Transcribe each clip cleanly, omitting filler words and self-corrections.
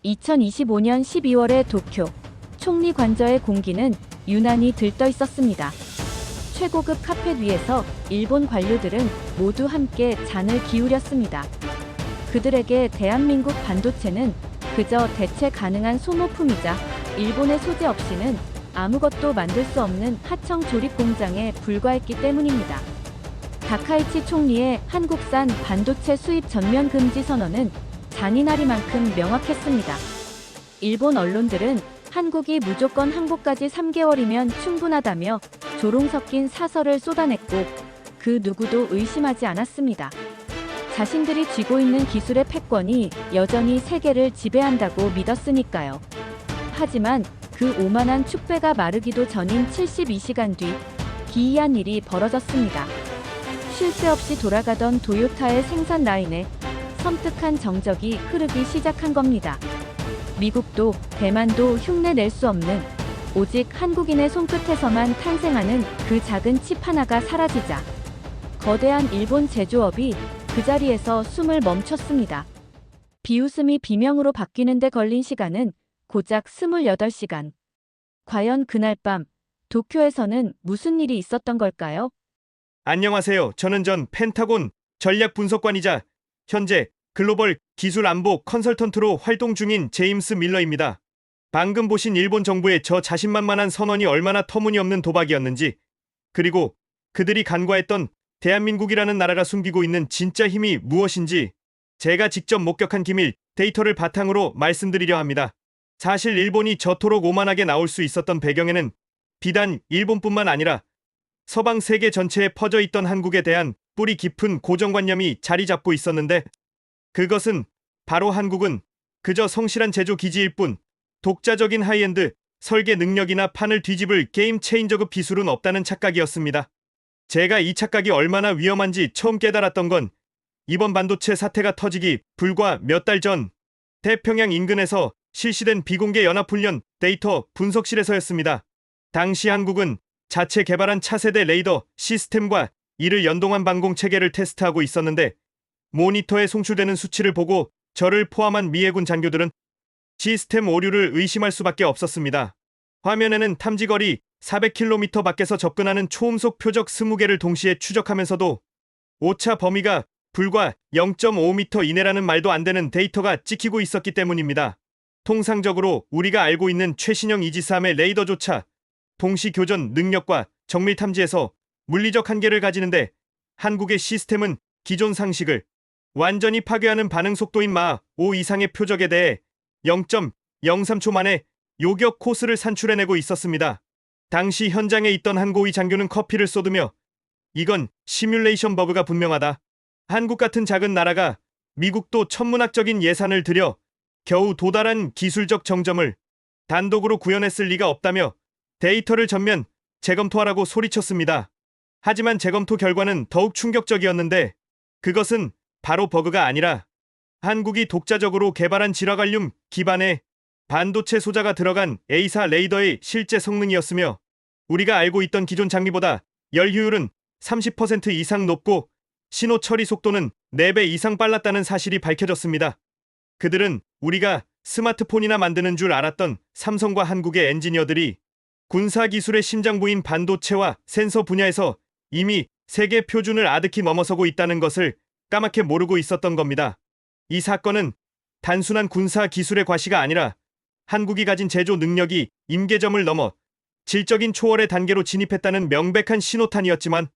2025년 12월의 도쿄 총리 관저의 공기는 유난히 들떠 있었습니다. 최고급 카펫 위에서 일본 관료들은 모두 함께 잔을 기울였습니다. 그들에게 대한민국 반도체는 그저 대체 가능한 소모품이자 일본의 소재 없이는 아무것도 만들 수 없는 하청 조립 공장에 불과했기 때문입니다. 다카이치 총리의 한국산 반도체 수입 전면 금지 선언은 잔인하리만큼 명확했습니다. 일본 언론들은 한국이 무조건 항복까지 3개월이면 충분하다며 조롱 섞인 사설을 쏟아냈고 그 누구도 의심하지 않았습니다. 자신들이 쥐고 있는 기술의 패권이 여전히 세계를 지배한다고 믿었으니까요. 하지만 그 오만한 축배가 마르기도 전인 72시간 뒤 기이한 일이 벌어졌습니다. 쉴 새 없이 돌아가던 도요타의 생산 라인에 섬뜩한 정적이 흐르기 시작한 겁니다. 미국도 대만도 흉내낼 수 없는 오직 한국인의 손끝에서만 탄생하는 그 작은 칩 하나가 사라지자 거대한 일본 제조업이 그 자리에서 숨을 멈췄습니다. 비웃음이 비명으로 바뀌는데 걸린 시간은 고작 28시간. 과연 그날 밤 도쿄에서는 무슨 일이 있었던 걸까요? 안녕하세요. 저는 전 펜타곤 전략 분석관이자 현재 글로벌 기술 안보 컨설턴트로 활동 중인 제임스 밀러입니다. 방금 보신 일본 정부의 저 자신만만한 선언이 얼마나 터무니없는 도박이었는지, 그리고 그들이 간과했던 대한민국이라는 나라가 숨기고 있는 진짜 힘이 무엇인지 제가 직접 목격한 기밀 데이터를 바탕으로 말씀드리려 합니다. 사실 일본이 저토록 오만하게 나올 수 있었던 배경에는 비단 일본뿐만 아니라 서방 세계 전체에 퍼져 있던 한국에 대한 뿌리 깊은 고정관념이 자리 잡고 있었는데, 그것은 바로 한국은 그저 성실한 제조 기지일 뿐 독자적인 하이엔드 설계 능력이나 판을 뒤집을 게임 체인저급 기술은 없다는 착각이었습니다. 제가 이 착각이 얼마나 위험한지 처음 깨달았던 건 이번 반도체 사태가 터지기 불과 몇 달 전 태평양 인근에서 실시된 비공개 연합훈련 데이터 분석실에서였습니다. 당시 한국은 자체 개발한 차세대 레이더 시스템과 이를 연동한 방공 체계를 테스트하고 있었는데, 모니터에 송출되는 수치를 보고 저를 포함한 미해군 장교들은 시스템 오류를 의심할 수밖에 없었습니다. 화면에는 탐지거리 400km 밖에서 접근하는 초음속 표적 20개를 동시에 추적하면서도 오차 범위가 불과 0.5m 이내라는 말도 안 되는 데이터가 찍히고 있었기 때문입니다. 통상적으로 우리가 알고 있는 최신형 이지스함의 레이더조차 동시 교전 능력과 정밀 탐지에서 물리적 한계를 가지는데, 한국의 시스템은 기존 상식을 완전히 파괴하는 반응 속도인 마 5 이상의 표적에 대해 0.03초 만에 요격 코스를 산출해내고 있었습니다. 당시 현장에 있던 한고위 장교는 커피를 쏟으며 이건 시뮬레이션 버그가 분명하다. 한국 같은 작은 나라가 미국도 천문학적인 예산을 들여 겨우 도달한 기술적 정점을 단독으로 구현했을 리가 없다며 데이터를 전면 재검토하라고 소리쳤습니다. 하지만 재검토 결과는 더욱 충격적이었는데, 그것은 바로 버그가 아니라 한국이 독자적으로 개발한 질화갈륨 기반의 반도체 소자가 들어간 A사 레이더의 실제 성능이었으며, 우리가 알고 있던 기존 장비보다 열 효율은 30% 이상 높고 신호 처리 속도는 4배 이상 빨랐다는 사실이 밝혀졌습니다. 그들은 우리가 스마트폰이나 만드는 줄 알았던 삼성과 한국의 엔지니어들이 군사기술의 심장부인 반도체와 센서 분야에서 이미 세계 표준을 아득히 넘어서고 있다는 것을 까맣게 모르고 있었던 겁니다. 이 사건은 단순한 군사 기술의 과시가 아니라 한국이 가진 제조 능력이 임계점을 넘어 질적인 초월의 단계로 진입했다는 명백한 신호탄이었지만,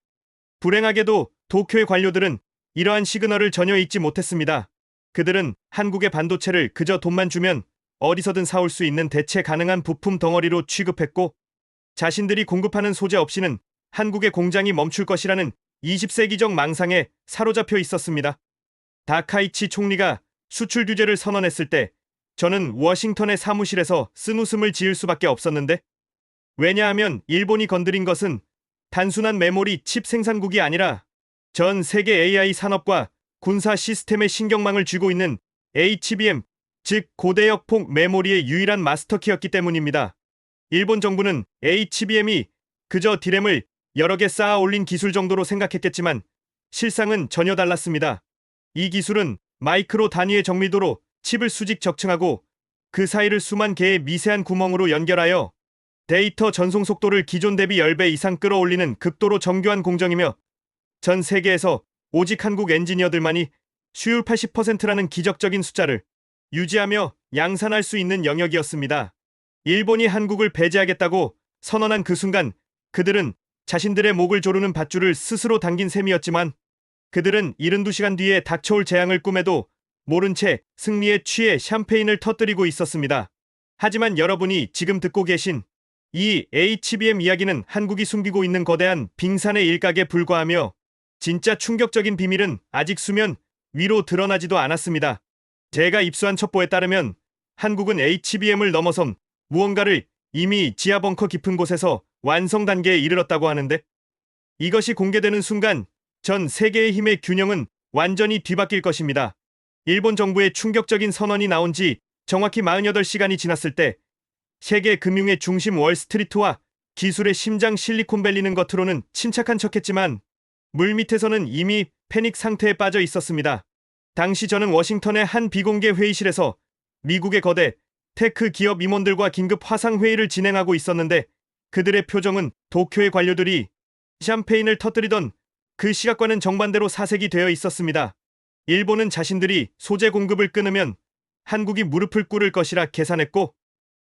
불행하게도 도쿄의 관료들은 이러한 시그널을 전혀 잊지 못했습니다. 그들은 한국의 반도체를 그저 돈만 주면 어디서든 사올 수 있는 대체 가능한 부품 덩어리로 취급했고, 자신들이 공급하는 소재 없이는 한국의 공장이 멈출 것이라는 20세기적 망상에 사로잡혀 있었습니다. 다카이치 총리가 수출 규제를 선언했을 때 저는 워싱턴의 사무실에서 쓴웃음을 지을 수밖에 없었는데, 왜냐하면 일본이 건드린 것은 단순한 메모리 칩 생산국이 아니라 전 세계 AI 산업과 군사 시스템의 신경망을 쥐고 있는 HBM, 즉 고대역 폭 메모리의 유일한 마스터키였기 때문입니다. 일본 정부는 HBM이 그저 디램을 여러 개 쌓아 올린 기술 정도로 생각했겠지만 실상은 전혀 달랐습니다. 이 기술은 마이크로 단위의 정밀도로 칩을 수직 적층하고 그 사이를 수만 개의 미세한 구멍으로 연결하여 데이터 전송 속도를 기존 대비 10배 이상 끌어올리는 극도로 정교한 공정이며 전 세계에서 오직 한국 엔지니어들만이 수율 80%라는 기적적인 숫자를 유지하며 양산할 수 있는 영역이었습니다. 일본이 한국을 배제하겠다고 선언한 그 순간 그들은 자신들의 목을 조르는 밧줄을 스스로 당긴 셈이었지만 그들은 72시간 뒤에 닥쳐올 재앙을 꿈에도 모른 채 승리에 취해 샴페인을 터뜨리고 있었습니다. 하지만 여러분이 지금 듣고 계신 이 HBM 이야기는 한국이 숨기고 있는 거대한 빙산의 일각에 불과하며 진짜 충격적인 비밀은 아직 수면 위로 드러나지도 않았습니다. 제가 입수한 첩보에 따르면 한국은 HBM을 넘어선 무언가를 이미 지하 벙커 깊은 곳에서 완성 단계에 이르렀다고 하는데 이것이 공개되는 순간 전 세계의 힘의 균형은 완전히 뒤바뀔 것입니다. 일본 정부의 충격적인 선언이 나온 지 정확히 48시간이 지났을 때 세계 금융의 중심 월스트리트와 기술의 심장 실리콘밸리는 겉으로는 침착한 척했지만 물밑에서는 이미 패닉 상태에 빠져 있었습니다. 당시 저는 워싱턴의 한 비공개 회의실에서 미국의 거대 테크 기업 임원들과 긴급 화상회의를 진행하고 있었는데 그들의 표정은 도쿄의 관료들이 샴페인을 터뜨리던 그 시각과는 정반대로 사색이 되어 있었습니다. 일본은 자신들이 소재 공급을 끊으면 한국이 무릎을 꿇을 것이라 계산했고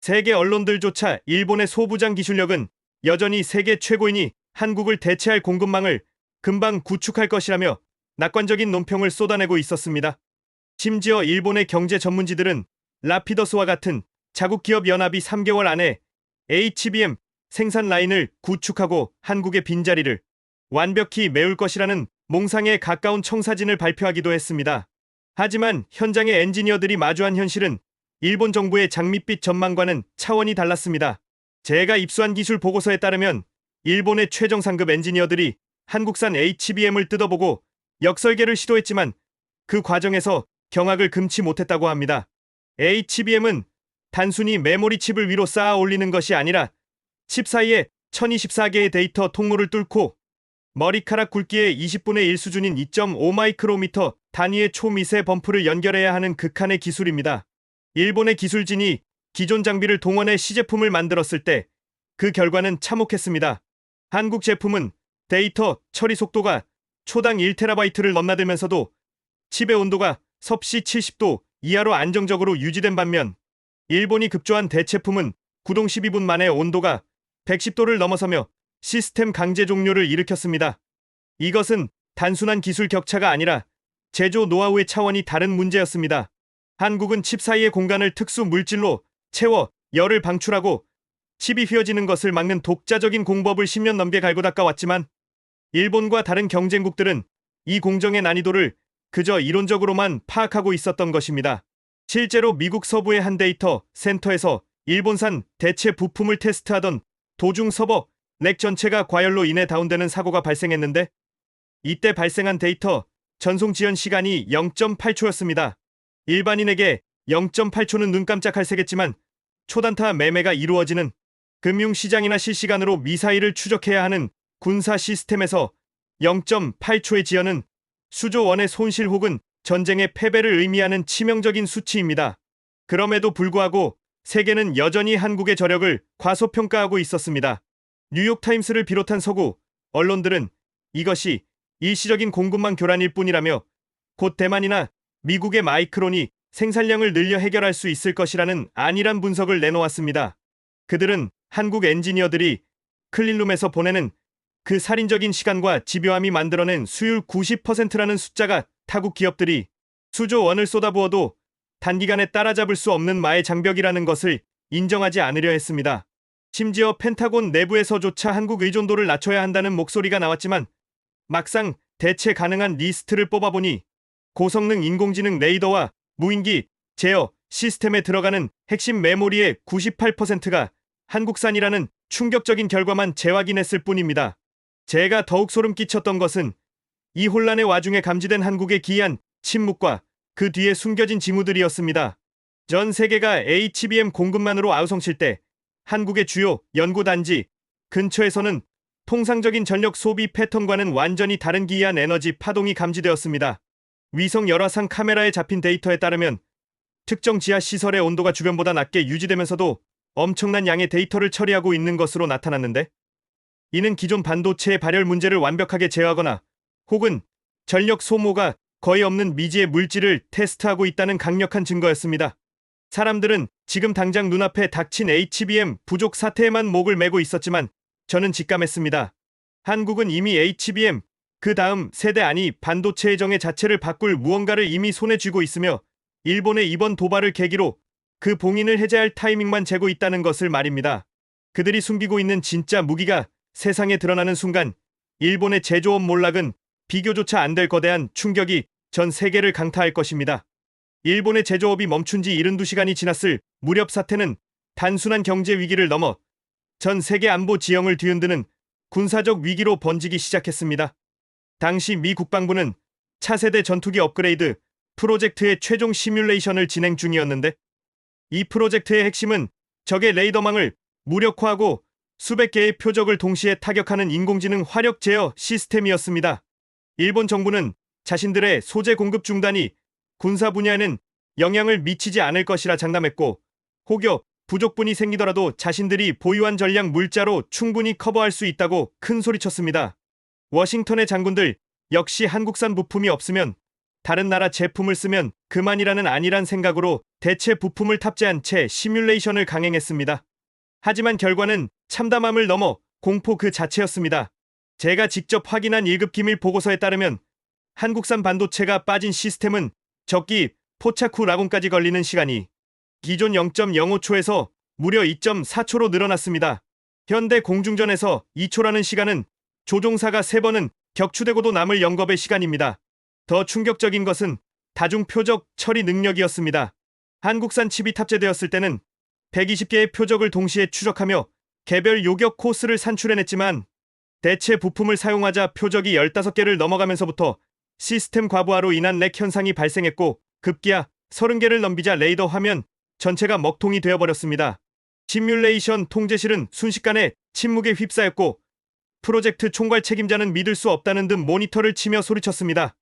세계 언론들조차 일본의 소부장 기술력은 여전히 세계 최고이니 한국을 대체할 공급망을 금방 구축할 것이라며 낙관적인 논평을 쏟아내고 있었습니다. 심지어 일본의 경제 전문지들은 라피더스와 같은 자국 기업 연합이 3개월 안에 HBM 생산 라인을 구축하고 한국의 빈자리를 완벽히 메울 것이라는 몽상에 가까운 청사진을 발표하기도 했습니다. 하지만 현장의 엔지니어들이 마주한 현실은 일본 정부의 장밋빛 전망과는 차원이 달랐습니다. 제가 입수한 기술 보고서에 따르면 일본의 최정 상급 엔지니어들이 한국산 HBM을 뜯어보고 역설계를 시도했지만 그 과정에서 경악을 금치 못했다고 합니다. HBM은 단순히 메모리 칩을 위로 쌓아 올리는 것이 아니라 칩 사이에 1024개의 데이터 통로를 뚫고 머리카락 굵기의 20분의 1 수준인 2.5 마이크로미터 단위의 초미세 범프를 연결해야 하는 극한의 기술입니다. 일본의 기술진이 기존 장비를 동원해 시제품을 만들었을 때 그 결과는 참혹했습니다. 한국 제품은 데이터 처리 속도가 초당 1TB를 넘나들면서도 칩의 온도가 섭씨 70도 이하로 안정적으로 유지된 반면 일본이 급조한 대체품은 구동 12분 만에 온도가 110도를 넘어서며 시스템 강제 종료를 일으켰습니다. 이것은 단순한 기술 격차가 아니라 제조 노하우의 차원이 다른 문제였습니다. 한국은 칩 사이의 공간을 특수 물질로 채워 열을 방출하고 칩이 휘어지는 것을 막는 독자적인 공법을 10년 넘게 갈고 닦아왔지만 일본과 다른 경쟁국들은 이 공정의 난이도를 그저 이론적으로만 파악하고 있었던 것입니다. 실제로 미국 서부의 한 데이터 센터에서 일본산 대체 부품을 테스트하던 도중 서버 렉 전체가 과열로 인해 다운되는 사고가 발생했는데 이때 발생한 데이터 전송 지연 시간이 0.8초였습니다. 일반인에게 0.8초는 눈 깜짝할 새겠지만 초단타 매매가 이루어지는 금융시장이나 실시간으로 미사일을 추적해야 하는 군사 시스템에서 0.8초의 지연은 수조 원의 손실 혹은 전쟁의 패배를 의미하는 치명적인 수치입니다. 그럼에도 불구하고 세계는 여전히 한국의 저력을 과소평가하고 있었습니다. 뉴욕타임스를 비롯한 서구 언론들은 이것이 일시적인 공급망 교란일 뿐이라며 곧 대만이나 미국의 마이크론이 생산량을 늘려 해결할 수 있을 것이라는 안일한 분석을 내놓았습니다. 그들은 한국 엔지니어들이 클린룸에서 보내는 그 살인적인 시간과 집요함이 만들어낸 수율 90%라는 숫자가 타국 기업들이 수조 원을 쏟아부어도 단기간에 따라잡을 수 없는 마의 장벽이라는 것을 인정하지 않으려 했습니다. 심지어 펜타곤 내부에서조차 한국 의존도를 낮춰야 한다는 목소리가 나왔지만 막상 대체 가능한 리스트를 뽑아보니 고성능 인공지능 레이더와 무인기 제어 시스템에 들어가는 핵심 메모리의 98%가 한국산이라는 충격적인 결과만 재확인했을 뿐입니다. 제가 더욱 소름 끼쳤던 것은 이 혼란의 와중에 감지된 한국의 기이한 침묵과 그 뒤에 숨겨진 징후들이었습니다. 전 세계가 HBM 공급만으로 아우성칠 때 한국의 주요 연구단지 근처에서는 통상적인 전력 소비 패턴과는 완전히 다른 기이한 에너지 파동이 감지되었습니다. 위성 열화상 카메라에 잡힌 데이터에 따르면 특정 지하 시설의 온도가 주변보다 낮게 유지되면서도 엄청난 양의 데이터를 처리하고 있는 것으로 나타났는데, 이는 기존 반도체의 발열 문제를 완벽하게 제어하거나 혹은 전력 소모가 거의 없는 미지의 물질을 테스트하고 있다는 강력한 증거였습니다. 사람들은 지금 당장 눈앞에 닥친 HBM 부족 사태에만 목을 메고 있었지만 저는 직감했습니다. 한국은 이미 HBM, 그 다음 세대 아니 반도체의 정의 자체를 바꿀 무언가를 이미 손에 쥐고 있으며 일본의 이번 도발을 계기로 그 봉인을 해제할 타이밍만 재고 있다는 것을 말입니다. 그들이 숨기고 있는 진짜 무기가 세상에 드러나는 순간 일본의 제조업 몰락은 비교조차 안 될 거대한 충격이 전 세계를 강타할 것입니다. 일본의 제조업이 멈춘 지 72시간이 지났을 무렵 사태는 단순한 경제 위기를 넘어 전 세계 안보 지형을 뒤흔드는 군사적 위기로 번지기 시작했습니다. 당시 미 국방부는 차세대 전투기 업그레이드 프로젝트의 최종 시뮬레이션을 진행 중이었는데, 이 프로젝트의 핵심은 적의 레이더망을 무력화하고 수백 개의 표적을 동시에 타격하는 인공지능 화력 제어 시스템이었습니다. 일본 정부는 자신들의 소재 공급 중단이 군사 분야에는 영향을 미치지 않을 것이라 장담했고, 혹여 부족분이 생기더라도 자신들이 보유한 전략 물자로 충분히 커버할 수 있다고 큰 소리쳤습니다. 워싱턴의 장군들 역시 한국산 부품이 없으면 다른 나라 제품을 쓰면 그만이라는 안일한 생각으로 대체 부품을 탑재한 채 시뮬레이션을 강행했습니다. 하지만 결과는 참담함을 넘어 공포 그 자체였습니다. 제가 직접 확인한 1급 기밀 보고서에 따르면 한국산 반도체가 빠진 시스템은 적기 포착 후 라곤까지 걸리는 시간이 기존 0.05초에서 무려 2.4초로 늘어났습니다. 현대 공중전에서 2초라는 시간은 조종사가 3번은 격추되고도 남을 영겁의 시간입니다. 더 충격적인 것은 다중 표적 처리 능력이었습니다. 한국산 칩이 탑재되었을 때는 120개의 표적을 동시에 추적하며 개별 요격 코스를 산출해냈지만 대체 부품을 사용하자 표적이 15개를 넘어가면서부터 시스템 과부하로 인한 렉 현상이 발생했고 급기야 30개를 넘기자 레이더 화면 전체가 먹통이 되어버렸습니다. 시뮬레이션 통제실은 순식간에 침묵에 휩싸였고 프로젝트 총괄 책임자는 믿을 수 없다는 듯 모니터를 치며 소리쳤습니다.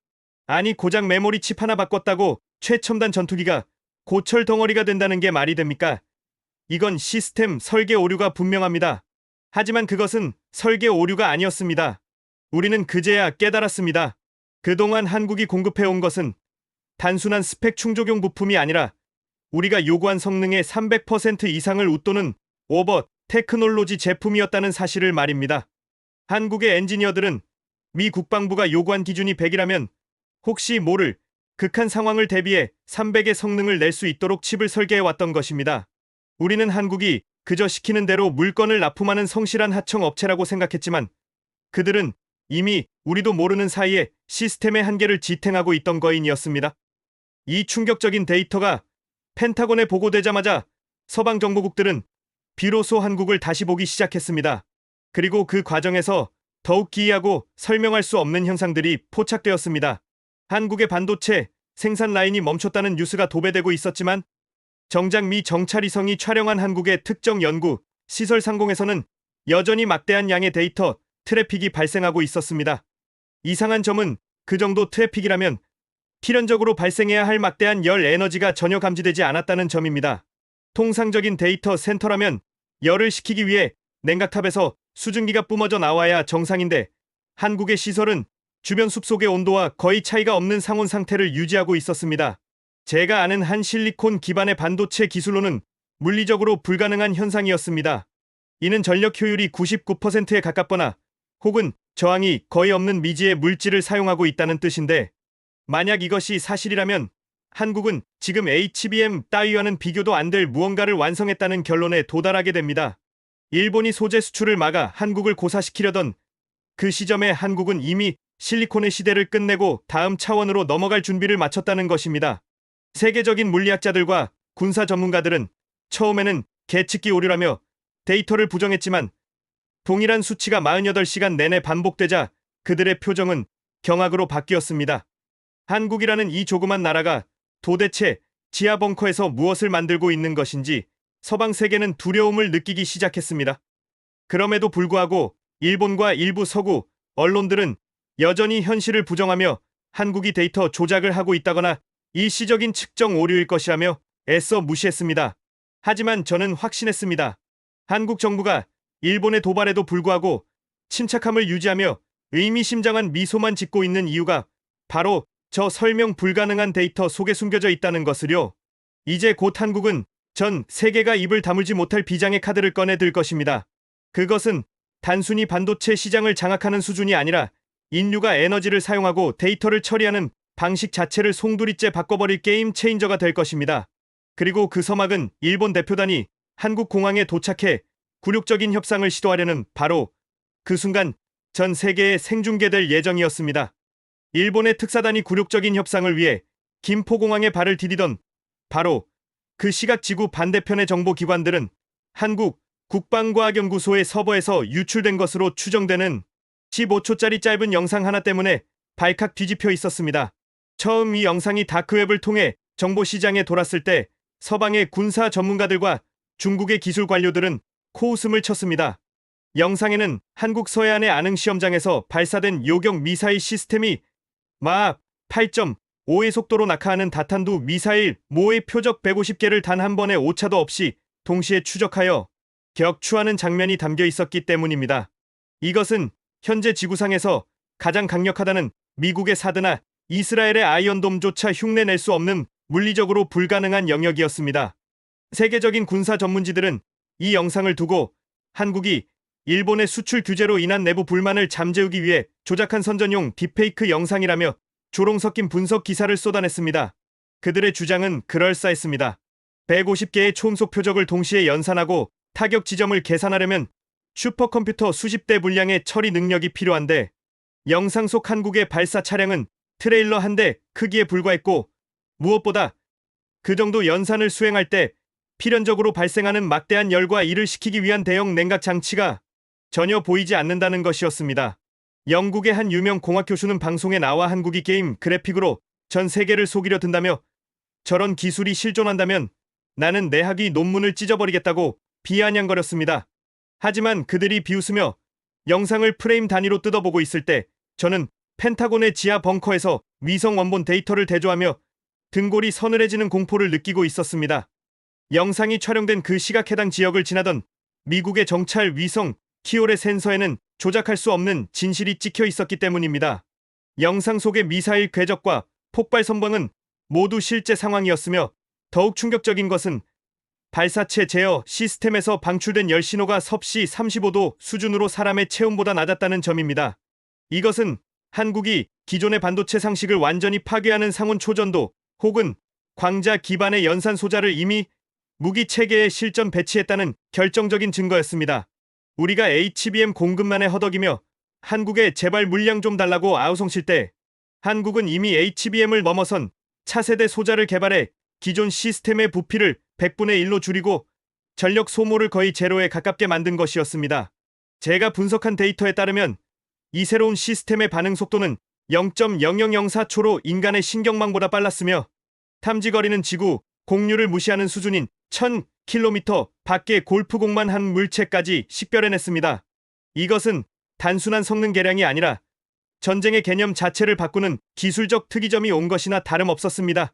아니 고작 메모리 칩 하나 바꿨다고 최첨단 전투기가 고철 덩어리가 된다는 게 말이 됩니까? 이건 시스템 설계 오류가 분명합니다. 하지만 그것은 설계 오류가 아니었습니다. 우리는 그제야 깨달았습니다. 그동안 한국이 공급해온 것은 단순한 스펙 충족용 부품이 아니라 우리가 요구한 성능의 300% 이상을 웃도는 오버 테크놀로지 제품이었다는 사실을 말입니다. 한국의 엔지니어들은 미 국방부가 요구한 기준이 100이라면 혹시 모를 극한 상황을 대비해 300의 성능을 낼 수 있도록 칩을 설계해왔던 것입니다. 우리는 한국이 그저 시키는 대로 물건을 납품하는 성실한 하청 업체라고 생각했지만 그들은 이미 우리도 모르는 사이에 시스템의 한계를 지탱하고 있던 거인이었습니다. 이 충격적인 데이터가 펜타곤에 보고되자마자 서방 정보국들은 비로소 한국을 다시 보기 시작했습니다. 그리고 그 과정에서 더욱 기이하고 설명할 수 없는 현상들이 포착되었습니다. 한국의 반도체 생산 라인이 멈췄다는 뉴스가 도배되고 있었지만 정작 미 정찰위성이 촬영한 한국의 특정 연구 시설 상공에서는 여전히 막대한 양의 데이터 트래픽이 발생하고 있었습니다. 이상한 점은 그 정도 트래픽이라면 필연적으로 발생해야 할 막대한 열 에너지가 전혀 감지되지 않았다는 점입니다. 통상적인 데이터 센터라면 열을 식히기 위해 냉각탑에서 수증기가 뿜어져 나와야 정상인데 한국의 시설은 주변 숲속의 온도와 거의 차이가 없는 상온 상태를 유지하고 있었습니다. 제가 아는 한 실리콘 기반의 반도체 기술로는 물리적으로 불가능한 현상이었습니다. 이는 전력 효율이 99%에 가깝거나 혹은 저항이 거의 없는 미지의 물질을 사용하고 있다는 뜻인데, 만약 이것이 사실이라면 한국은 지금 HBM 따위와는 비교도 안 될 무언가를 완성했다는 결론에 도달하게 됩니다. 일본이 소재 수출을 막아 한국을 고사시키려던 그 시점에 한국은 이미 실리콘의 시대를 끝내고 다음 차원으로 넘어갈 준비를 마쳤다는 것입니다. 세계적인 물리학자들과 군사 전문가들은 처음에는 계측기 오류라며 데이터를 부정했지만 동일한 수치가 48시간 내내 반복되자 그들의 표정은 경악으로 바뀌었습니다. 한국이라는 이 조그만 나라가 도대체 지하 벙커에서 무엇을 만들고 있는 것인지 서방 세계는 두려움을 느끼기 시작했습니다. 그럼에도 불구하고 일본과 일부 서구 언론들은 여전히 현실을 부정하며 한국이 데이터 조작을 하고 있다거나 일시적인 측정 오류일 것이라며 애써 무시했습니다. 하지만 저는 확신했습니다. 한국 정부가 일본의 도발에도 불구하고 침착함을 유지하며 의미심장한 미소만 짓고 있는 이유가 바로 저 설명 불가능한 데이터 속에 숨겨져 있다는 것을요. 이제 곧 한국은 전 세계가 입을 다물지 못할 비장의 카드를 꺼내들 것입니다. 그것은 단순히 반도체 시장을 장악하는 수준이 아니라 인류가 에너지를 사용하고 데이터를 처리하는 방식 자체를 송두리째 바꿔버릴 게임 체인저가 될 것입니다. 그리고 그 서막은 일본 대표단이 한국 공항에 도착해 굴욕적인 협상을 시도하려는 바로 그 순간 전 세계에 생중계될 예정이었습니다. 일본의 특사단이 굴욕적인 협상을 위해 김포공항에 발을 디디던 바로 그 시각 지구 반대편의 정보기관들은 한국 국방과학연구소의 서버에서 유출된 것으로 추정되는 15초짜리 짧은 영상 하나 때문에 발칵 뒤집혀 있었습니다. 처음 이 영상이 다크웹을 통해 정보시장에 돌았을 때 서방의 군사 전문가들과 중국의 기술 관료들은 코웃음을 쳤습니다. 영상에는 한국 서해안의 안흥 시험장에서 발사된 요격 미사일 시스템이 마하 8.5의 속도로 낙하하는 다탄두 미사일 모의 표적 150개를 단 한 번의 오차도 없이 동시에 추적하여 격추하는 장면이 담겨 있었기 때문입니다. 이것은 현재 지구상에서 가장 강력하다는 미국의 사드나 이스라엘의 아이언돔조차 흉내낼 수 없는 물리적으로 불가능한 영역이었습니다. 세계적인 군사 전문지들은 이 영상을 두고 한국이 일본의 수출 규제로 인한 내부 불만을 잠재우기 위해 조작한 선전용 딥페이크 영상이라며 조롱 섞인 분석 기사를 쏟아냈습니다. 그들의 주장은 그럴싸했습니다. 150개의 초음속 표적을 동시에 연산하고 타격 지점을 계산하려면 슈퍼컴퓨터 수십 대 분량의 처리 능력이 필요한데 영상 속 한국의 발사 차량은 트레일러 한 대 크기에 불과했고 무엇보다 그 정도 연산을 수행할 때 필연적으로 발생하는 막대한 열과 이를 식히기 위한 대형 냉각 장치가 전혀 보이지 않는다는 것이었습니다. 영국의 한 유명 공학 교수는 방송에 나와 한국이 게임 그래픽으로 전 세계를 속이려 든다며 저런 기술이 실존한다면 나는 내 학위 논문을 찢어버리겠다고 비아냥거렸습니다. 하지만 그들이 비웃으며 영상을 프레임 단위로 뜯어보고 있을 때 저는 펜타곤의 지하 벙커에서 위성 원본 데이터를 대조하며 등골이 서늘해지는 공포를 느끼고 있었습니다. 영상이 촬영된 그 시각 해당 지역을 지나던 미국의 정찰 위성 키올의 센서에는 조작할 수 없는 진실이 찍혀 있었기 때문입니다. 영상 속의 미사일 궤적과 폭발 선방은 모두 실제 상황이었으며 더욱 충격적인 것은 발사체 제어 시스템에서 방출된 열 신호가 섭씨 35도 수준으로 사람의 체온보다 낮았다는 점입니다. 이것은 한국이 기존의 반도체 상식을 완전히 파괴하는 상온 초전도 혹은 광자 기반의 연산 소자를 이미 무기 체계에 실전 배치했다는 결정적인 증거였습니다. 우리가 HBM 공급만에 허덕이며 한국에 제발 물량 좀 달라고 아우성칠 때 한국은 이미 HBM을 넘어선 차세대 소자를 개발해 기존 시스템의 부피를 100분의 1로 줄이고 전력 소모를 거의 제로에 가깝게 만든 것이었습니다. 제가 분석한 데이터에 따르면 이 새로운 시스템의 반응 속도는 0.0004초로 인간의 신경망보다 빨랐으며 탐지거리는 지구 공류를 무시하는 수준인 1000km 밖의 골프공만 한 물체까지 식별해냈습니다. 이것은 단순한 성능 개량이 아니라 전쟁의 개념 자체를 바꾸는 기술적 특이점이 온 것이나 다름없었습니다.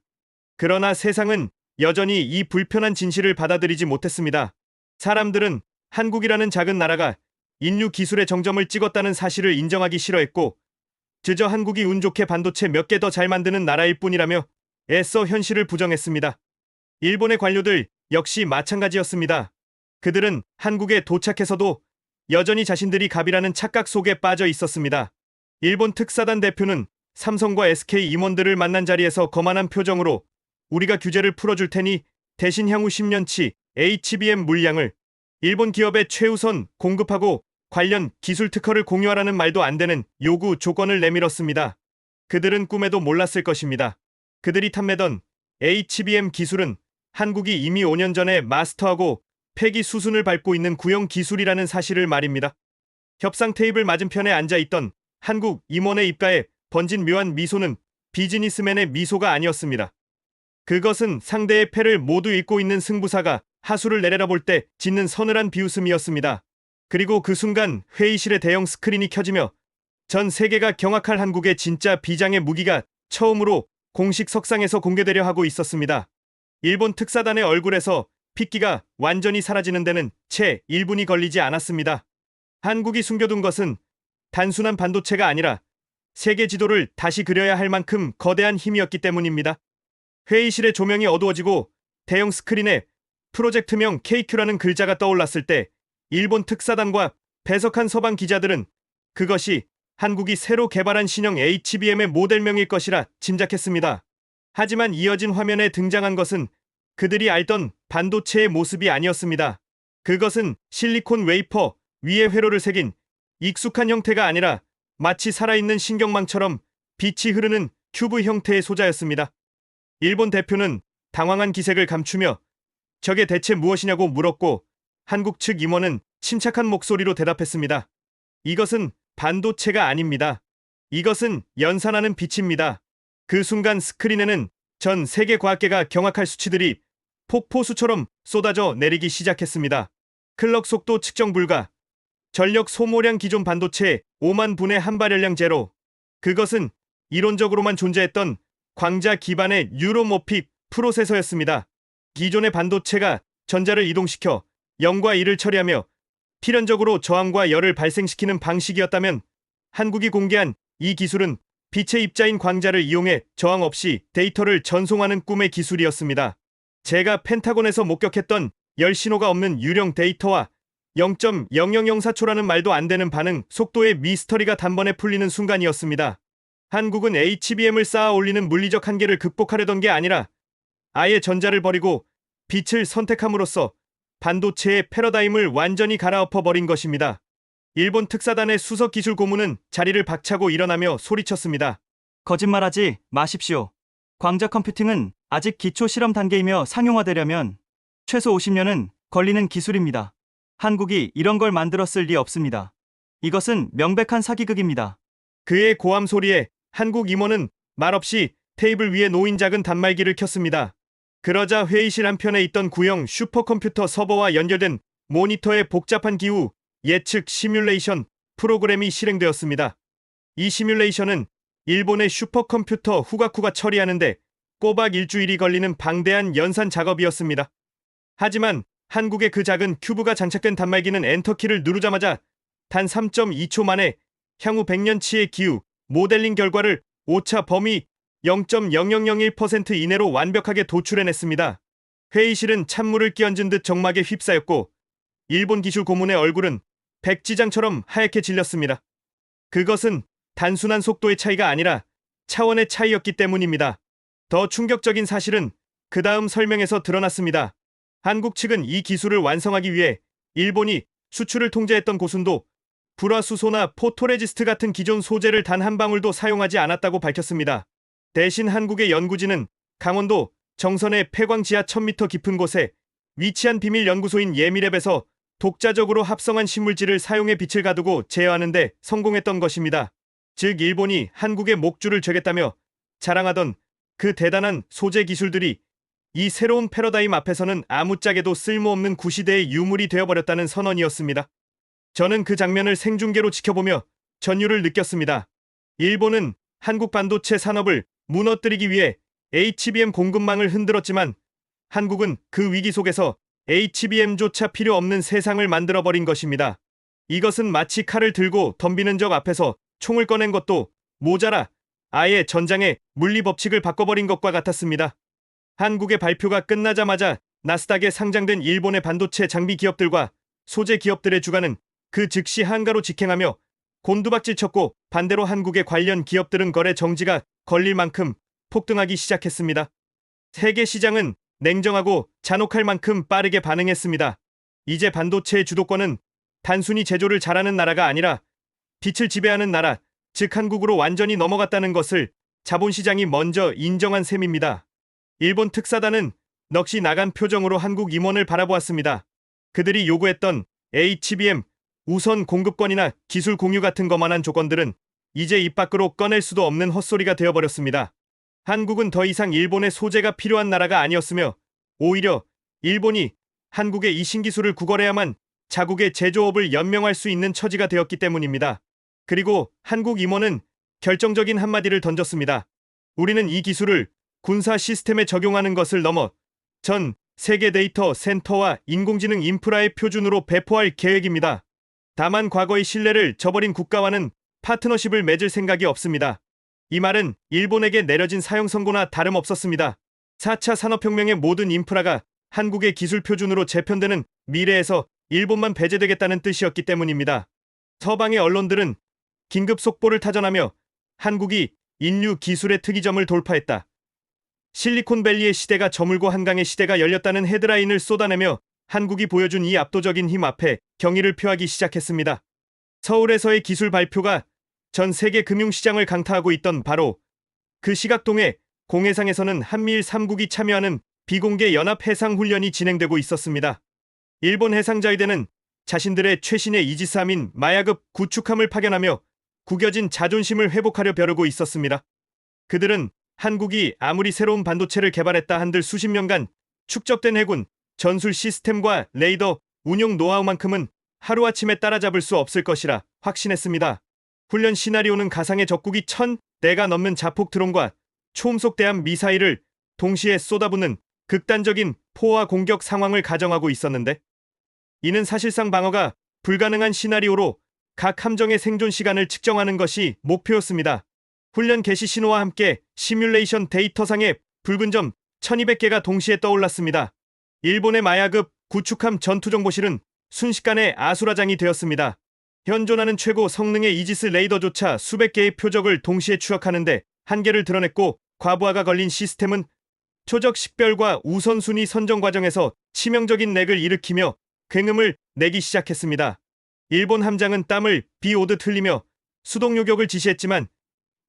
그러나 세상은 여전히 이 불편한 진실을 받아들이지 못했습니다. 사람들은 한국이라는 작은 나라가 인류 기술의 정점을 찍었다는 사실을 인정하기 싫어했고 그저 한국이 운 좋게 반도체 몇 개 더 잘 만드는 나라일 뿐이라며 애써 현실을 부정했습니다. 일본의 관료들 역시 마찬가지였습니다. 그들은 한국에 도착해서도 여전히 자신들이 갑이라는 착각 속에 빠져 있었습니다. 일본 특사단 대표는 삼성과 SK 임원들을 만난 자리에서 거만한 표정으로 우리가 규제를 풀어줄 테니 대신 향후 10년치 HBM 물량을 일본 기업에 최우선 공급하고 관련 기술 특허를 공유하라는 말도 안 되는 요구 조건을 내밀었습니다. 그들은 꿈에도 몰랐을 것입니다. 그들이 탐내던 HBM 기술은 한국이 이미 5년 전에 마스터하고 폐기 수순을 밟고 있는 구형 기술이라는 사실을 말입니다. 협상 테이블 맞은편에 앉아있던 한국 임원의 입가에 번진 묘한 미소는 비즈니스맨의 미소가 아니었습니다. 그것은 상대의 패를 모두 읽고 있는 승부사가 하수를 내려다볼 때 짓는 서늘한 비웃음이었습니다. 그리고 그 순간 회의실의 대형 스크린이 켜지며 전 세계가 경악할 한국의 진짜 비장의 무기가 처음으로 공식 석상에서 공개되려 하고 있었습니다. 일본 특사단의 얼굴에서 핏기가 완전히 사라지는 데는 채 1분이 걸리지 않았습니다. 한국이 숨겨둔 것은 단순한 반도체가 아니라 세계 지도를 다시 그려야 할 만큼 거대한 힘이었기 때문입니다. 회의실의 조명이 어두워지고 대형 스크린에 프로젝트명 KQ라는 글자가 떠올랐을 때 일본 특사단과 배석한 서방 기자들은 그것이 한국이 새로 개발한 신형 HBM의 모델명일 것이라 짐작했습니다. 하지만 이어진 화면에 등장한 것은 그들이 알던 반도체의 모습이 아니었습니다. 그것은 실리콘 웨이퍼 위에 회로를 새긴 익숙한 형태가 아니라 마치 살아있는 신경망처럼 빛이 흐르는 큐브 형태의 소자였습니다. 일본 대표는 당황한 기색을 감추며 저게 대체 무엇이냐고 물었고 한국 측 임원은 침착한 목소리로 대답했습니다. 이것은 반도체가 아닙니다. 이것은 연산하는 빛입니다. 그 순간 스크린에는 전 세계 과학계가 경악할 수치들이 폭포수처럼 쏟아져 내리기 시작했습니다. 클럭 속도 측정 불가, 전력 소모량 기존 반도체의 5만 분의 한 발열량 제로. 그것은 이론적으로만 존재했던 광자 기반의 뉴로모픽 프로세서였습니다. 기존의 반도체가 전자를 이동시켜 0과 1을 처리하며 필연적으로 저항과 열을 발생시키는 방식이었다면 한국이 공개한 이 기술은 빛의 입자인 광자를 이용해 저항 없이 데이터를 전송하는 꿈의 기술이었습니다. 제가 펜타곤에서 목격했던 열 신호가 없는 유령 데이터와 0.0004초라는 말도 안 되는 반응 속도의 미스터리가 단번에 풀리는 순간이었습니다. 한국은 HBM을 쌓아 올리는 물리적 한계를 극복하려던 게 아니라 아예 전자를 버리고 빛을 선택함으로써 반도체의 패러다임을 완전히 갈아엎어 버린 것입니다. 일본 특사단의 수석 기술 고문은 자리를 박차고 일어나며 소리쳤습니다. 거짓말하지 마십시오. 광자 컴퓨팅은 아직 기초 실험 단계이며 상용화되려면 최소 50년은 걸리는 기술입니다. 한국이 이런 걸 만들었을 리 없습니다. 이것은 명백한 사기극입니다. 그의 고함 소리에 한국 임원은 말없이 테이블 위에 놓인 작은 단말기를 켰습니다. 그러자 회의실 한편에 있던 구형 슈퍼컴퓨터 서버와 연결된 모니터의 복잡한 기후 예측 시뮬레이션 프로그램이 실행되었습니다. 이 시뮬레이션은 일본의 슈퍼컴퓨터 후가쿠가 처리하는데 꼬박 일주일이 걸리는 방대한 연산 작업이었습니다. 하지만 한국의 그 작은 큐브가 장착된 단말기는 엔터키를 누르자마자 단 3.2초 만에 향후 100년치의 기후 모델링 결과를 오차 범위 0.0001% 이내로 완벽하게 도출해냈습니다. 회의실은 찬물을 끼얹은 듯 정막에 휩싸였고 일본 기술 고문의 얼굴은 백지장처럼 하얗게 질렸습니다. 그것은 단순한 속도의 차이가 아니라 차원의 차이였기 때문입니다. 더 충격적인 사실은 그 다음 설명에서 드러났습니다. 한국 측은 이 기술을 완성하기 위해 일본이 수출을 통제했던 고순도, 불화수소나 포토레지스트 같은 기존 소재를 단 한 방울도 사용하지 않았다고 밝혔습니다. 대신 한국의 연구진은 강원도 정선의 폐광 지하 1000m 깊은 곳에 위치한 비밀 연구소인 예미랩에서 독자적으로 합성한 신물질을 사용해 빛을 가두고 제어하는 데 성공했던 것입니다. 즉 일본이 한국의 목줄을 죄겠다며 자랑하던 그 대단한 소재 기술들이 이 새로운 패러다임 앞에서는 아무짝에도 쓸모없는 구시대의 유물이 되어버렸다는 선언이었습니다. 저는 그 장면을 생중계로 지켜보며 전율을 느꼈습니다. 일본은 한국 반도체 산업을 무너뜨리기 위해 HBM 공급망을 흔들었지만 한국은 그 위기 속에서 HBM조차 필요 없는 세상을 만들어버린 것입니다. 이것은 마치 칼을 들고 덤비는 적 앞에서 총을 꺼낸 것도 모자라 아예 전장의 물리 법칙을 바꿔버린 것과 같았습니다. 한국의 발표가 끝나자마자 나스닥에 상장된 일본의 반도체 장비 기업들과 소재 기업들의 주가는 그 즉시 한가로 직행하며 곤두박질쳤고 반대로 한국의 관련 기업들은 거래 정지가 걸릴 만큼 폭등하기 시작했습니다. 세계 시장은 냉정하고 잔혹할 만큼 빠르게 반응했습니다. 이제 반도체의 주도권은 단순히 제조를 잘하는 나라가 아니라 빛을 지배하는 나라, 즉 한국으로 완전히 넘어갔다는 것을 자본시장이 먼저 인정한 셈입니다. 일본 특사단은 넋이 나간 표정으로 한국 임원을 바라보았습니다. 그들이 요구했던 HBM 우선 공급권이나 기술 공유 같은 거만한 조건들은 이제 입 밖으로 꺼낼 수도 없는 헛소리가 되어버렸습니다. 한국은 더 이상 일본의 소재가 필요한 나라가 아니었으며 오히려 일본이 한국의 이 신기술을 구걸해야만 자국의 제조업을 연명할 수 있는 처지가 되었기 때문입니다. 그리고 한국 임원은 결정적인 한마디를 던졌습니다. 우리는 이 기술을 군사 시스템에 적용하는 것을 넘어 전 세계 데이터 센터와 인공지능 인프라의 표준으로 배포할 계획입니다. 다만 과거의 신뢰를 저버린 국가와는 파트너십을 맺을 생각이 없습니다. 이 말은 일본에게 내려진 사형 선고나 다름없었습니다. 4차 산업혁명의 모든 인프라가 한국의 기술 표준으로 재편되는 미래에서 일본만 배제되겠다는 뜻이었기 때문입니다. 서방의 언론들은 긴급 속보를 타전하며 한국이 인류 기술의 특이점을 돌파했다. 실리콘밸리의 시대가 저물고 한강의 시대가 열렸다는 헤드라인을 쏟아내며 한국이 보여준 이 압도적인 힘 앞에 경의를 표하기 시작했습니다. 서울에서의 기술 발표가 전 세계 금융시장을 강타하고 있던 바로 그 시각동에 공해상에서는 한미일 3국이 참여하는 비공개 연합 해상 훈련이 진행되고 있었습니다. 일본 해상자위대는 자신들의 최신의 이지스함인 마야급 구축함을 파견하며 구겨진 자존심을 회복하려 벼르고 있었습니다. 그들은 한국이 아무리 새로운 반도체를 개발했다 한들 수십 년간 축적된 해군, 전술 시스템과 레이더, 운용 노하우만큼은 하루아침에 따라잡을 수 없을 것이라 확신했습니다. 훈련 시나리오는 가상의 적국이 1000대가 넘는 자폭 드론과 초음속대함 미사일을 동시에 쏟아붓는 극단적인 포화 공격 상황을 가정하고 있었는데, 이는 사실상 방어가 불가능한 시나리오로 각 함정의 생존 시간을 측정하는 것이 목표였습니다. 훈련 개시 신호와 함께 시뮬레이션 데이터상에 붉은 점 1200개가 동시에 떠올랐습니다. 일본의 마야급 구축함 전투정보실은 순식간에 아수라장이 되었습니다. 현존하는 최고 성능의 이지스 레이더조차 수백 개의 표적을 동시에 추적하는데 한계를 드러냈고, 과부하가 걸린 시스템은 초적 식별과 우선순위 선정 과정에서 치명적인 렉을 일으키며 굉음을 내기 시작했습니다. 일본 함장은 땀을 비오듯 흘리며 수동 요격을 지시했지만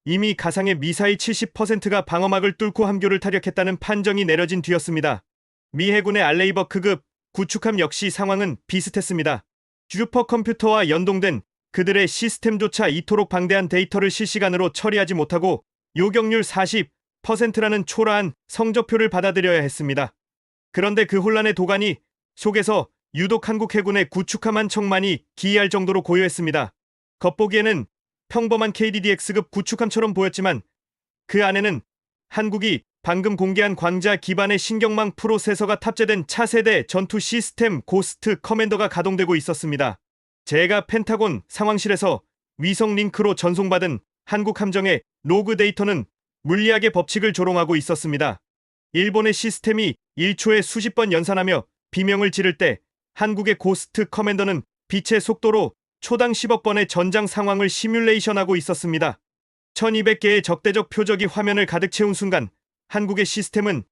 이미 가상의 미사일 70%가 방어막을 뚫고 함교를 타격했다는 판정이 내려진 뒤였습니다. 미 해군의 알레이버크급 구축함 역시 상황은 비슷했습니다. 슈퍼컴퓨터와 연동된 그들의 시스템조차 이토록 방대한 데이터를 실시간으로 처리하지 못하고 요격률 40%라는 초라한 성적표를 받아들여야 했습니다. 그런데 그 혼란의 도가니 속에서 유독 한국 해군의 구축함 한 척만이 기이할 정도로 고요했습니다. 겉보기에는 평범한 KDDX급 구축함처럼 보였지만 그 안에는 한국이 방금 공개한 광자 기반의 신경망 프로세서가 탑재된 차세대 전투 시스템 고스트 커맨더가 가동되고 있었습니다. 제가 펜타곤 상황실에서 위성 링크로 전송받은 한국 함정의 로그 데이터는 물리학의 법칙을 조롱하고 있었습니다. 일본의 시스템이 1초에 수십 번 연산하며 비명을 지를 때 한국의 고스트 커맨더는 빛의 속도로 초당 10억 번의 전장 상황을 시뮬레이션하고 있었습니다. 1200개의 적대적 표적이 화면을 가득 채운 순간 한국의 시스템은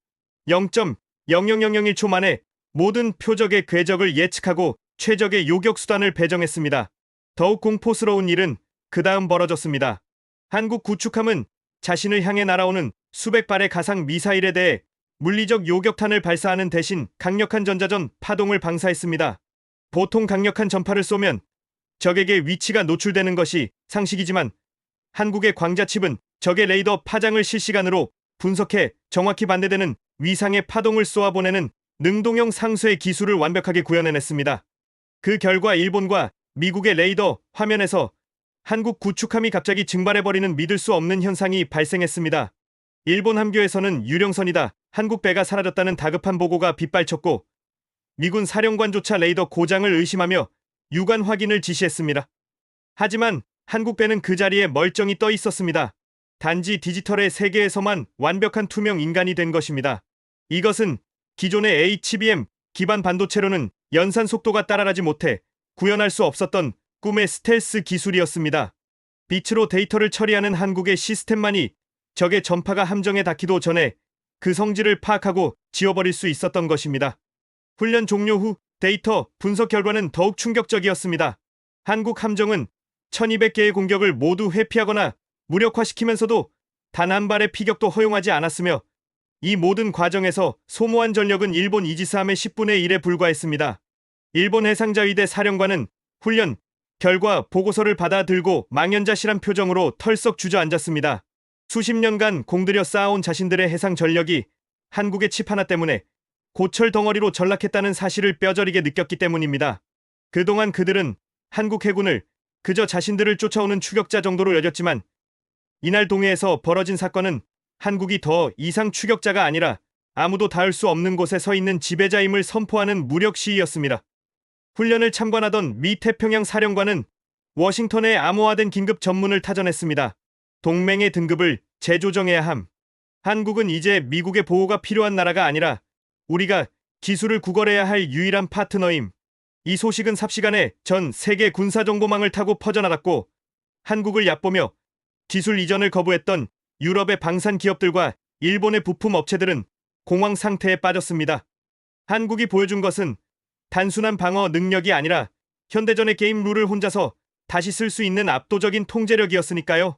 0.00001초 만에 모든 표적의 궤적을 예측하고 최적의 요격 수단을 배정했습니다. 더욱 공포스러운 일은 그 다음 벌어졌습니다. 한국 구축함은 자신을 향해 날아오는 수백 발의 가상 미사일에 대해 물리적 요격탄을 발사하는 대신 강력한 전자전 파동을 방사했습니다. 보통 강력한 전파를 쏘면 적에게 위치가 노출되는 것이 상식이지만 한국의 광자칩은 적의 레이더 파장을 실시간으로 분석해 정확히 반대되는 위상의 파동을 쏘아보내는 능동형 상쇄 기술을 완벽하게 구현해냈습니다. 그 결과 일본과 미국의 레이더 화면에서 한국 구축함이 갑자기 증발해버리는 믿을 수 없는 현상이 발생했습니다. 일본 함교에서는 유령선이다, 한국 배가 사라졌다는 다급한 보고가 빗발쳤고 미군 사령관조차 레이더 고장을 의심하며 유관 확인을 지시했습니다. 하지만 한국 배는 그 자리에 멀쩡히 떠 있었습니다. 단지 디지털의 세계에서만 완벽한 투명 인간이 된 것입니다. 이것은 기존의 HBM 기반 반도체로는 연산 속도가 따라가지 못해 구현할 수 없었던 꿈의 스텔스 기술이었습니다. 빛으로 데이터를 처리하는 한국의 시스템만이 적의 전파가 함정에 닿기도 전에 그 성질을 파악하고 지워버릴 수 있었던 것입니다. 훈련 종료 후 데이터 분석 결과는 더욱 충격적이었습니다. 한국 함정은 1200개의 공격을 모두 회피하거나 무력화시키면서도 단 한 발의 피격도 허용하지 않았으며 이 모든 과정에서 소모한 전력은 일본 이지스함의 10분의 1에 불과했습니다. 일본 해상자위대 사령관은 훈련 결과 보고서를 받아 들고 망연자실한 표정으로 털썩 주저앉았습니다. 수십 년간 공들여 쌓아온 자신들의 해상 전력이 한국의 칩 하나 때문에 고철 덩어리로 전락했다는 사실을 뼈저리게 느꼈기 때문입니다. 그동안 그들은 한국 해군을 그저 자신들을 쫓아오는 추격자 정도로 여겼지만 이날 동해에서 벌어진 사건은 한국이 더 이상 추격자가 아니라 아무도 닿을 수 없는 곳에 서 있는 지배자임을 선포하는 무력 시위였습니다. 훈련을 참관하던 미 태평양 사령관은 워싱턴에 암호화된 긴급 전문을 타전했습니다. 동맹의 등급을 재조정해야 함. 한국은 이제 미국의 보호가 필요한 나라가 아니라 우리가 기술을 구걸해야 할 유일한 파트너임. 이 소식은 삽시간에 전 세계 군사정보망을 타고 퍼져나갔고 한국을 얕보며 기술 이전을 거부했던 유럽의 방산 기업들과 일본의 부품 업체들은 공황 상태에 빠졌습니다. 한국이 보여준 것은 단순한 방어 능력이 아니라 현대전의 게임 룰을 혼자서 다시 쓸 수 있는 압도적인 통제력이었으니까요.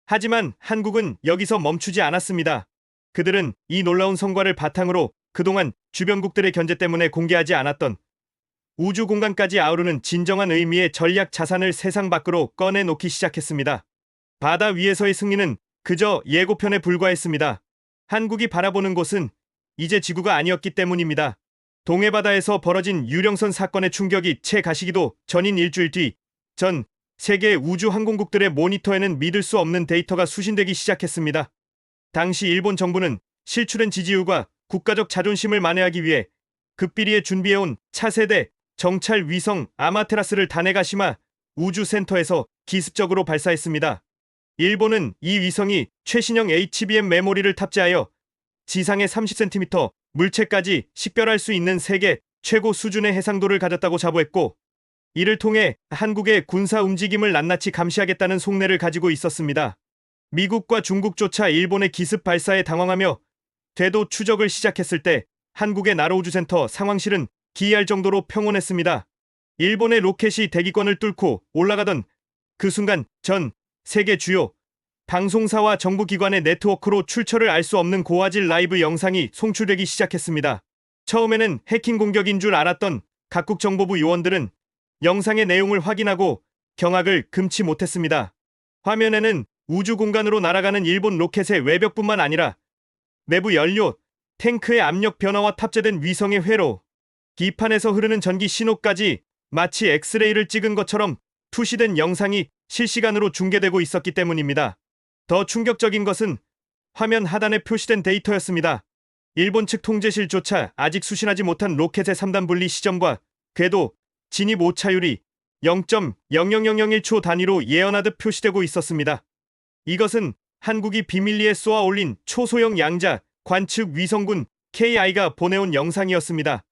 하지만 한국은 여기서 멈추지 않았습니다. 그들은 이 놀라운 성과를 바탕으로 그동안 주변국들의 견제 때문에 공개하지 않았던 우주 공간까지 아우르는 진정한 의미의 전략 자산을 세상 밖으로 꺼내놓기 시작했습니다. 바다 위에서의 승리는 그저 예고편에 불과했습니다. 한국이 바라보는 곳은 이제 지구가 아니었기 때문입니다. 동해바다에서 벌어진 유령선 사건의 충격이 채 가시기도 전인 일주일 뒤 전 세계 우주 항공국들의 모니터에는 믿을 수 없는 데이터가 수신되기 시작했습니다. 당시 일본 정부는 실추된 지지율과 국가적 자존심을 만회하기 위해 극비리에 준비해온 차세대 정찰 위성 아마테라스를 다네가시마 우주센터에서 기습적으로 발사했습니다. 일본은 이 위성이 최신형 HBM 메모리를 탑재하여 지상의 30cm 물체까지 식별할 수 있는 세계 최고 수준의 해상도를 가졌다고 자부했고 이를 통해 한국의 군사 움직임을 낱낱이 감시하겠다는 속내를 가지고 있었습니다. 미국과 중국조차 일본의 기습 발사에 당황하며 궤도 추적을 시작했을 때 한국의 나로우주센터 상황실은 기이할 정도로 평온했습니다. 일본의 로켓이 대기권을 뚫고 올라가던 그 순간 전 세계 주요 방송사와 정부기관의 네트워크로 출처를 알 수 없는 고화질 라이브 영상이 송출되기 시작했습니다. 처음에는 해킹 공격인 줄 알았던 각국 정보부 요원들은 영상의 내용을 확인하고 경악을 금치 못했습니다. 화면에는 우주 공간으로 날아가는 일본 로켓의 외벽뿐만 아니라 내부 연료, 탱크의 압력 변화와 탑재된 위성의 회로, 기판에서 흐르는 전기 신호까지 마치 엑스레이를 찍은 것처럼 투시된 영상이 실시간으로 중계되고 있었기 때문입니다. 더 충격적인 것은 화면 하단에 표시된 데이터였습니다. 일본 측 통제실조차 아직 수신하지 못한 로켓의 3단 분리 시점과 궤도, 진입 오차율이 0.00001초 단위로 예언하듯 표시되고 있었습니다. 이것은 한국이 비밀리에 쏘아 올린 초소형 양자 관측 위성군 KI가 보내온 영상이었습니다.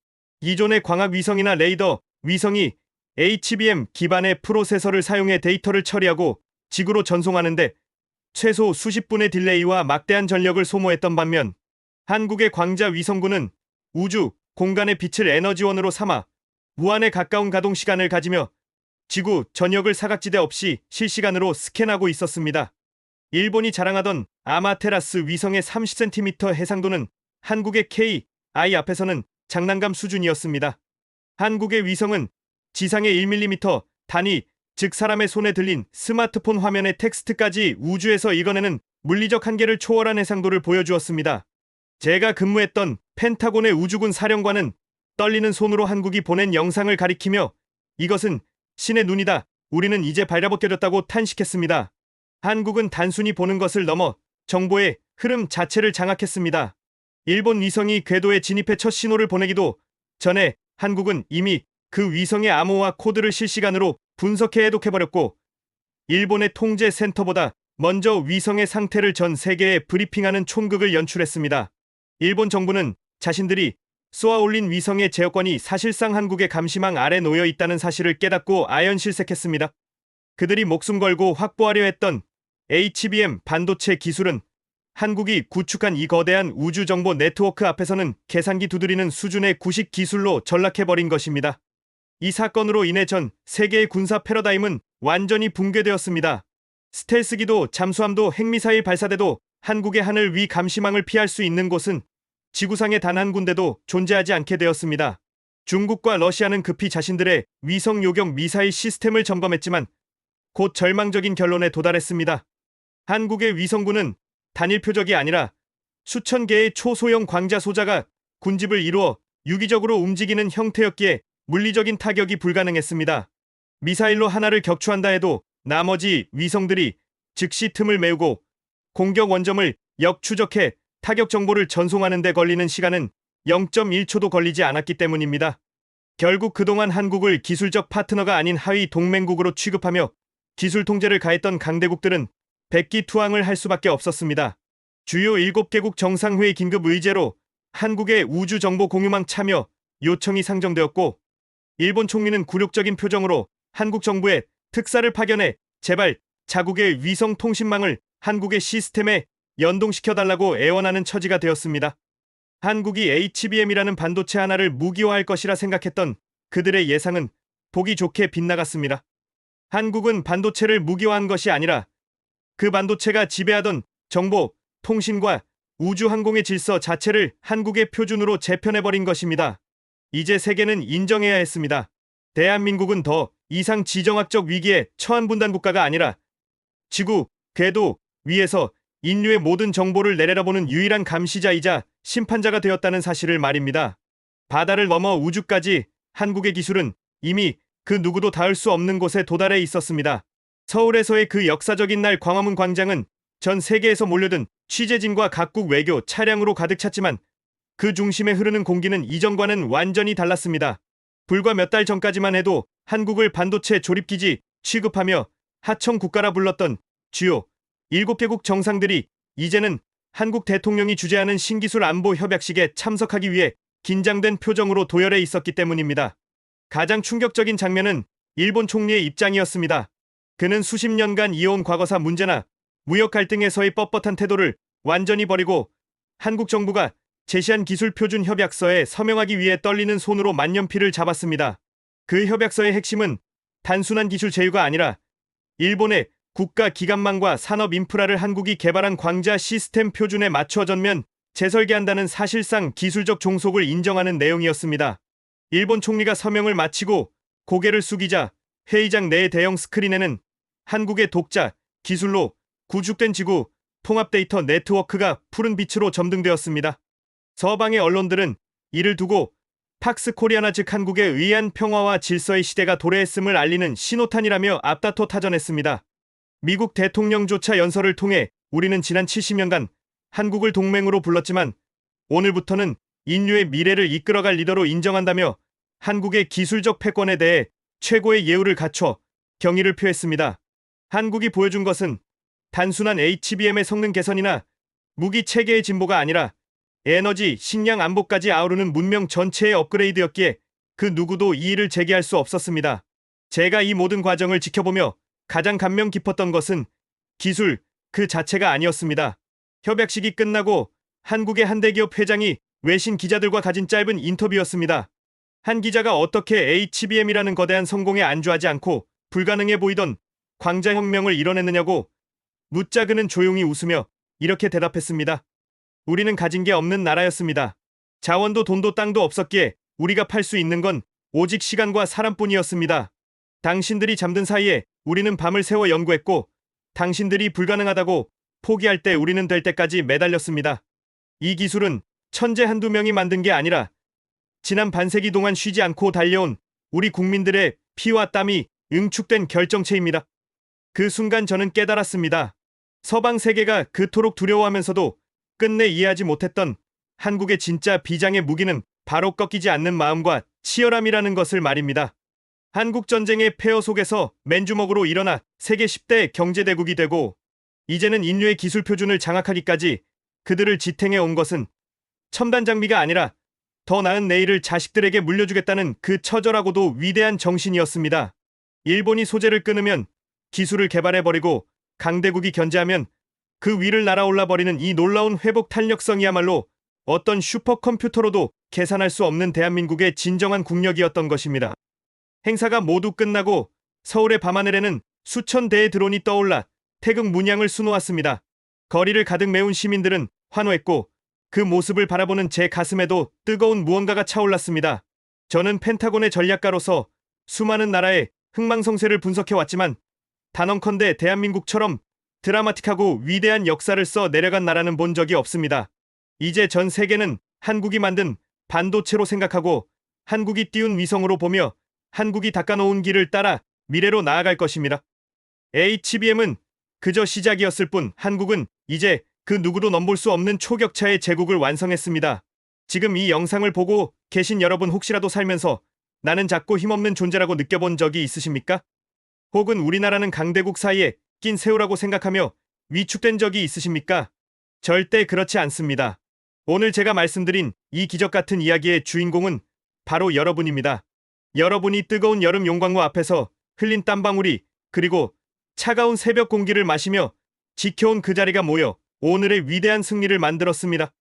기존의 광학 위성이나 레이더 위성이 HBM 기반의 프로세서를 사용해 데이터를 처리하고 지구로 전송하는데 최소 수십 분의 딜레이와 막대한 전력을 소모했던 반면 한국의 광자 위성군은 우주, 공간의 빛을 에너지원으로 삼아 무한에 가까운 가동 시간을 가지며 지구 전역을 사각지대 없이 실시간으로 스캔하고 있었습니다. 일본이 자랑하던 아마테라스 위성의 30cm 해상도는 한국의 KI 앞에서는 장난감 수준이었습니다. 한국의 위성은 지상의 1mm 단위, 즉 사람의 손에 들린 스마트폰 화면의 텍스트까지 우주에서 읽어내는 물리적 한계를 초월한 해상도를 보여주었습니다. 제가 근무했던 펜타곤의 우주군 사령관은 떨리는 손으로 한국이 보낸 영상을 가리키며 이것은 신의 눈이다. 우리는 이제 발라벗겨졌다고 탄식했습니다. 한국은 단순히 보는 것을 넘어 정보의 흐름 자체를 장악했습니다. 일본 위성이 궤도에 진입해 첫 신호를 보내기도 전에 한국은 이미 그 위성의 암호화 코드를 실시간으로 분석해 해독해버렸고 일본의 통제 센터보다 먼저 위성의 상태를 전 세계에 브리핑하는 촌극을 연출했습니다. 일본 정부는 자신들이 쏘아 올린 위성의 제어권이 사실상 한국의 감시망 아래 놓여 있다는 사실을 깨닫고 아연실색했습니다. 그들이 목숨 걸고 확보하려 했던 HBM 반도체 기술은 한국이 구축한 이 거대한 우주정보 네트워크 앞에서는 계산기 두드리는 수준의 구식 기술로 전락해버린 것입니다. 이 사건으로 인해 전 세계의 군사 패러다임은 완전히 붕괴되었습니다. 스텔스기도 잠수함도 핵미사일 발사대도 한국의 하늘 위 감시망을 피할 수 있는 곳은 지구상의 단 한 군데도 존재하지 않게 되었습니다. 중국과 러시아는 급히 자신들의 위성 요격 미사일 시스템을 점검했지만 곧 절망적인 결론에 도달했습니다. 한국의 위성군은 단일 표적이 아니라 수천 개의 초소형 광자 소자가 군집을 이루어 유기적으로 움직이는 형태였기에 물리적인 타격이 불가능했습니다. 미사일로 하나를 격추한다 해도 나머지 위성들이 즉시 틈을 메우고 공격 원점을 역추적해 타격 정보를 전송하는 데 걸리는 시간은 0.1초도 걸리지 않았기 때문입니다. 결국 그동안 한국을 기술적 파트너가 아닌 하위 동맹국으로 취급하며 기술 통제를 가했던 강대국들은 백기투항을 할 수밖에 없었습니다. 주요 7개국 정상회의 긴급 의제로 한국의 우주정보 공유망 참여 요청이 상정되었고, 일본 총리는 굴욕적인 표정으로 한국 정부에 특사를 파견해 제발 자국의 위성 통신망을 한국의 시스템에 연동시켜달라고 애원하는 처지가 되었습니다. 한국이 HBM이라는 반도체 하나를 무기화할 것이라 생각했던 그들의 예상은 보기 좋게 빗나갔습니다. 한국은 반도체를 무기화한 것이 아니라 그 반도체가 지배하던 정보, 통신과 우주항공의 질서 자체를 한국의 표준으로 재편해버린 것입니다. 이제 세계는 인정해야 했습니다. 대한민국은 더 이상 지정학적 위기에 처한 분단 국가가 아니라 지구, 궤도 위에서 인류의 모든 정보를 내려다보는 유일한 감시자이자 심판자가 되었다는 사실을 말입니다. 바다를 넘어 우주까지 한국의 기술은 이미 그 누구도 닿을 수 없는 곳에 도달해 있었습니다. 서울에서의 그 역사적인 날 광화문 광장은 전 세계에서 몰려든 취재진과 각국 외교 차량으로 가득 찼지만 그 중심에 흐르는 공기는 이전과는 완전히 달랐습니다. 불과 몇 달 전까지만 해도 한국을 반도체 조립기지 취급하며 하청 국가라 불렀던 주요 7개국 정상들이 이제는 한국 대통령이 주재하는 신기술 안보 협약식에 참석하기 위해 긴장된 표정으로 도열해 있었기 때문입니다. 가장 충격적인 장면은 일본 총리의 입장이었습니다. 그는 수십 년간 이어온 과거사 문제나 무역 갈등에서의 뻣뻣한 태도를 완전히 버리고 한국 정부가 제시한 기술 표준 협약서에 서명하기 위해 떨리는 손으로 만년필을 잡았습니다. 그 협약서의 핵심은 단순한 기술 제휴가 아니라 일본의 국가 기관망과 산업 인프라를 한국이 개발한 광자 시스템 표준에 맞춰 전면 재설계한다는 사실상 기술적 종속을 인정하는 내용이었습니다. 일본 총리가 서명을 마치고 고개를 숙이자 회의장 내의 대형 스크린에는 한국의 독자 기술로 구축된 지구 통합 데이터 네트워크가 푸른 빛으로 점등되었습니다. 서방의 언론들은 이를 두고 팍스 코리아나 즉 한국의 의한 평화와 질서의 시대가 도래했음을 알리는 신호탄이라며 앞다퉈 타전했습니다. 미국 대통령조차 연설을 통해 우리는 지난 70년간 한국을 동맹으로 불렀지만 오늘부터는 인류의 미래를 이끌어갈 리더로 인정한다며 한국의 기술적 패권에 대해 최고의 예우를 갖춰 경의를 표했습니다. 한국이 보여준 것은 단순한 HBM의 성능 개선이나 무기 체계의 진보가 아니라 에너지, 식량 안보까지 아우르는 문명 전체의 업그레이드였기에 그 누구도 이의를 제기할 수 없었습니다. 제가 이 모든 과정을 지켜보며 가장 감명 깊었던 것은 기술 그 자체가 아니었습니다. 협약식이 끝나고 한국의 한 대기업 회장이 외신 기자들과 가진 짧은 인터뷰였습니다. 한 기자가 어떻게 HBM이라는 거대한 성공에 안주하지 않고 불가능해 보이던 광자혁명을 이뤄냈느냐고 묻자 그는 조용히 웃으며 이렇게 대답했습니다. 우리는 가진 게 없는 나라였습니다. 자원도 돈도 땅도 없었기에 우리가 팔 수 있는 건 오직 시간과 사람뿐이었습니다. 당신들이 잠든 사이에 우리는 밤을 새워 연구했고 당신들이 불가능하다고 포기할 때 우리는 될 때까지 매달렸습니다. 이 기술은 천재 한두 명이 만든 게 아니라 지난 반세기 동안 쉬지 않고 달려온 우리 국민들의 피와 땀이 응축된 결정체입니다. 그 순간 저는 깨달았습니다. 서방 세계가 그토록 두려워하면서도 끝내 이해하지 못했던 한국의 진짜 비장의 무기는 바로 꺾이지 않는 마음과 치열함이라는 것을 말입니다. 한국전쟁의 폐허 속에서 맨주먹으로 일어나 세계 10대 경제대국이 되고 이제는 인류의 기술 표준을 장악하기까지 그들을 지탱해 온 것은 첨단 장비가 아니라 더 나은 내일을 자식들에게 물려주겠다는 그 처절하고도 위대한 정신이었습니다. 일본이 소재를 끊으면 기술을 개발해버리고 강대국이 견제하면 그 위를 날아올라 버리는 이 놀라운 회복 탄력성이야말로 어떤 슈퍼컴퓨터로도 계산할 수 없는 대한민국의 진정한 국력이었던 것입니다. 행사가 모두 끝나고 서울의 밤하늘에는 수천 대의 드론이 떠올라 태극 문양을 수놓았습니다. 거리를 가득 메운 시민들은 환호했고 그 모습을 바라보는 제 가슴에도 뜨거운 무언가가 차올랐습니다. 저는 펜타곤의 전략가로서 수많은 나라의 흥망성쇠를 분석해왔지만 단언컨대 대한민국처럼 드라마틱하고 위대한 역사를 써 내려간 나라는 본 적이 없습니다. 이제 전 세계는 한국이 만든 반도체로 생각하고 한국이 띄운 위성으로 보며 한국이 닦아놓은 길을 따라 미래로 나아갈 것입니다. HBM은 그저 시작이었을 뿐 한국은 이제 그 누구도 넘볼 수 없는 초격차의 제국을 완성했습니다. 지금 이 영상을 보고 계신 여러분 혹시라도 살면서 나는 작고 힘없는 존재라고 느껴본 적이 있으십니까? 혹은 우리나라는 강대국 사이에 낀 새우라고 생각하며 위축된 적이 있으십니까? 절대 그렇지 않습니다. 오늘 제가 말씀드린 이 기적 같은 이야기의 주인공은 바로 여러분입니다. 여러분이 뜨거운 여름 용광로 앞에서 흘린 땀방울이 그리고 차가운 새벽 공기를 마시며 지켜온 그 자리가 모여 오늘의 위대한 승리를 만들었습니다.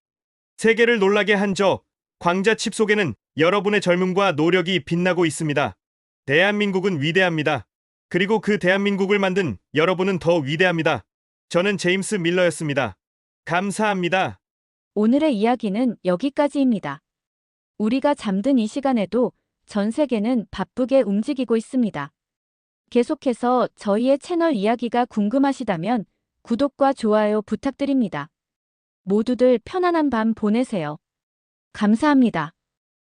세계를 놀라게 한 저 광자칩 속에는 여러분의 젊음과 노력이 빛나고 있습니다. 대한민국은 위대합니다. 그리고 그 대한민국을 만든 여러분은 더 위대합니다. 저는 제임스 밀러였습니다. 감사합니다. 오늘의 이야기는 여기까지입니다. 우리가 잠든 이 시간에도 전 세계는 바쁘게 움직이고 있습니다. 계속해서 저희의 채널 이야기가 궁금하시다면 구독과 좋아요 부탁드립니다. 모두들 편안한 밤 보내세요. 감사합니다.